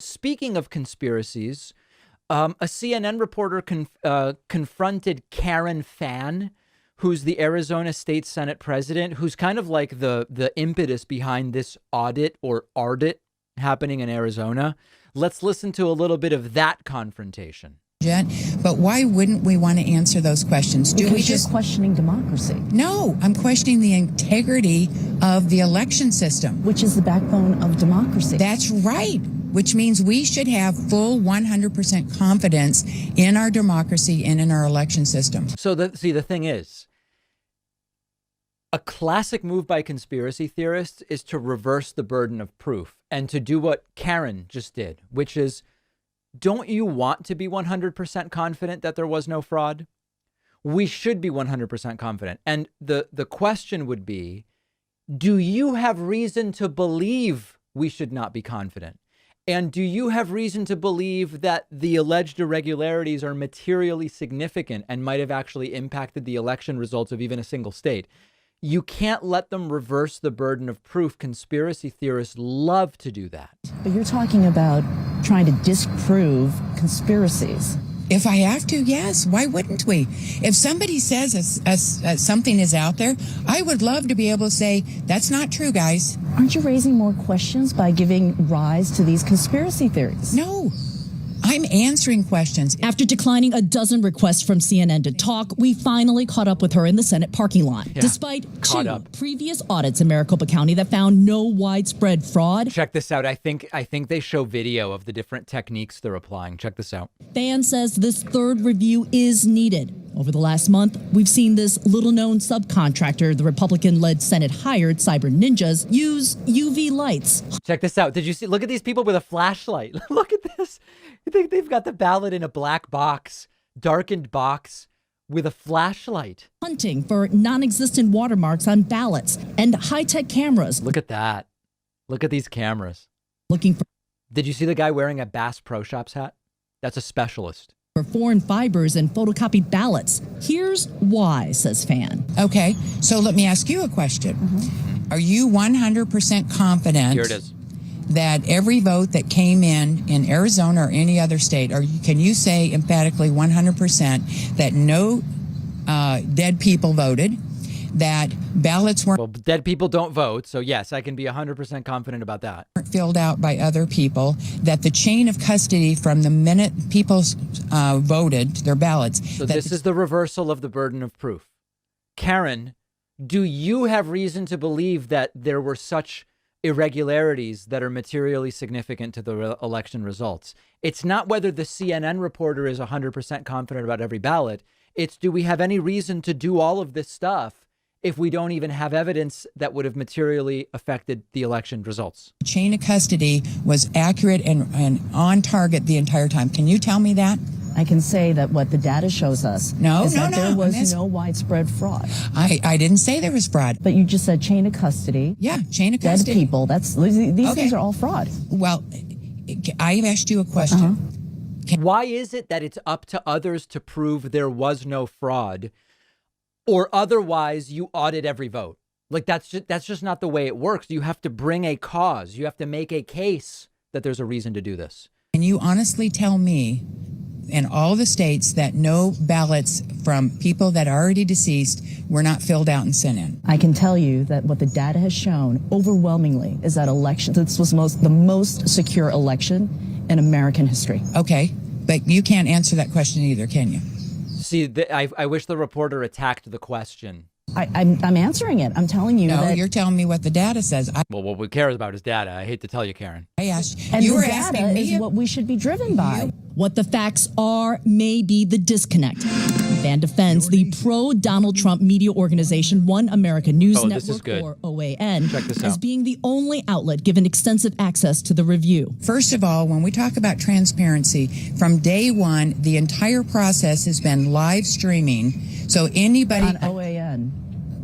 Speaking of conspiracies, a CNN reporter confronted Karen Fann, who's the Arizona State Senate president, who's kind of like the impetus behind this audit or Audit happening in Arizona. Let's listen to a little bit of that confrontation. But why wouldn't we want to answer those questions? Because you're questioning democracy. No, I'm questioning the integrity of the election system. Which is the backbone of democracy. That's right. Which means we should have full 100% confidence in our democracy and in our election system. So the thing is, a classic move by conspiracy theorists is to reverse the burden of proof and to do what Karen just did, which is, don't you want to be 100% confident that there was no fraud? We should be 100% confident. And the question would be, do you have reason to believe we should not be confident? And do you have reason to believe that the alleged irregularities are materially significant and might have actually impacted the election results of even a single state? You can't let them reverse the burden of proof. Conspiracy theorists love to do that. But you're talking about trying to disprove conspiracies. If I have to, yes. Why wouldn't we? If somebody says something is out there, I would love to be able to say, that's not true, guys. Aren't you raising more questions by giving rise to these conspiracy theories? No. I'm answering questions. After declining a dozen requests from CNN to talk, we finally caught up with her in the Senate parking lot. Yeah, despite two previous audits in Maricopa County that found no widespread fraud. Check this out. I think they show video of the different techniques they're applying. Check this out. Fann says this third review is needed. Over the last month, we've seen this little-known subcontractor the Republican-led Senate hired, Cyber Ninjas, use UV lights. Check this out. Did you see? Look at these people with a flashlight. Look at this. You think they've got the ballot in a black box, darkened box with a flashlight. Hunting for non-existent watermarks on ballots and high-tech cameras. Look at that. Look at these cameras. Looking for... Did you see the guy wearing a Bass Pro Shops hat? That's a specialist. For foreign fibers and photocopied ballots. Here's why, says Fann. Okay, so let me ask you a question. Are you 100% confident? Here it is. That every vote that came in Arizona or any other state, or can you say emphatically 100% that no dead people voted, that ballots weren't... Well, dead people don't vote, so yes, I can be 100% confident about that. ...filled out by other people, that the chain of custody from the minute people voted their ballots... So this is the reversal of the burden of proof. Karen, do you have reason to believe that there were such irregularities that are materially significant to the election results? It's not whether the CNN reporter is 100% confident about every ballot. It's, do we have any reason to do all of this stuff if we don't even have evidence that would have materially affected the election results? Chain of custody was accurate and on target the entire time. Can you tell me that? I can say that what the data shows us is that there was no widespread fraud. I didn't say there was fraud. But you just said chain of custody. Yeah, chain of custody. Dead people. These things are all fraud. Well, I've asked you a question. Why is it that it's up to others to prove there was no fraud, or otherwise you audit every vote? Like, that's just not the way it works. You have to bring a cause. You have to make a case that there's a reason to do this. Can you honestly tell me in all the states that no ballots from people that are already deceased were not filled out and sent in? I can tell you that what the data has shown overwhelmingly is that this was the most secure election in American history. Okay, but you can't answer that question either, can you? See, I wish the reporter attacked the question. I'm answering it. I'm telling you. No, you're telling me what the data says. Well, what we care about is data. I hate to tell you, Karen. I asked. And you the were data asking me is what we should be driven by. What the facts are may be the disconnect. Fann defends the pro-Donald Trump media organization One American News Network, or OAN, as being the only outlet given extensive access to the review. First of all, when we talk about transparency, from day one, the entire process has been live streaming. So anybody... On OAN,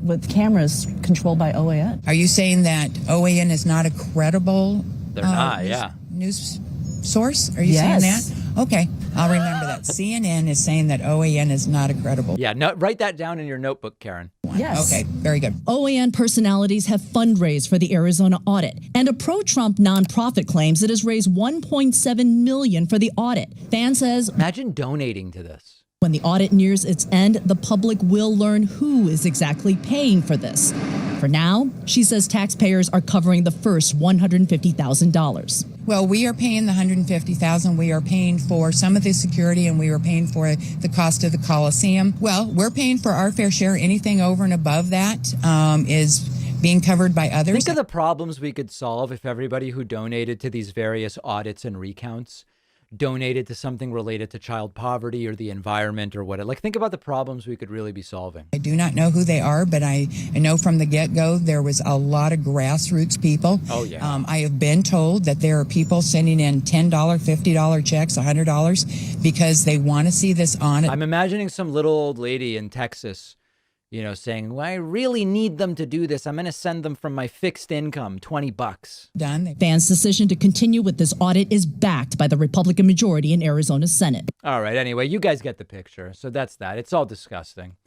with cameras controlled by OAN. Are you saying that OAN is not a credible They're not, news source? Are you saying that? Okay, I'll remember that. CNN is saying that OAN is not a credible. Yeah, no, write that down in your notebook, Karen. Yes. Okay, very good. OAN personalities have fundraised for the Arizona audit, and a pro-Trump nonprofit claims it has raised $1.7 million for the audit. Fann says, imagine donating to this. When the audit nears its end, the public will learn who is exactly paying for this. For now, she says taxpayers are covering the first $150,000. Well, we are paying the $150,000. We are paying for some of the security, and we are paying for the cost of the Coliseum. Well, we're paying for our fair share. Anything over and above that is being covered by others. Think of the problems we could solve if everybody who donated to these various audits and recounts donated to something related to child poverty or the environment or whatever. Like, think about the problems we could really be solving. I do not know who they are, but I know from the get-go there was a lot of grassroots people. Oh, yeah. I have been told that there are people sending in $10, $50 checks, $100 because they want to see this on it. I'm imagining some little old lady in Texas, saying, well, I really need them to do this. I'm going to send them from my fixed income, $20. Done. Fann's decision to continue with this audit is backed by the Republican majority in Arizona's Senate. All right. Anyway, you guys get the picture. So that's that. It's all disgusting.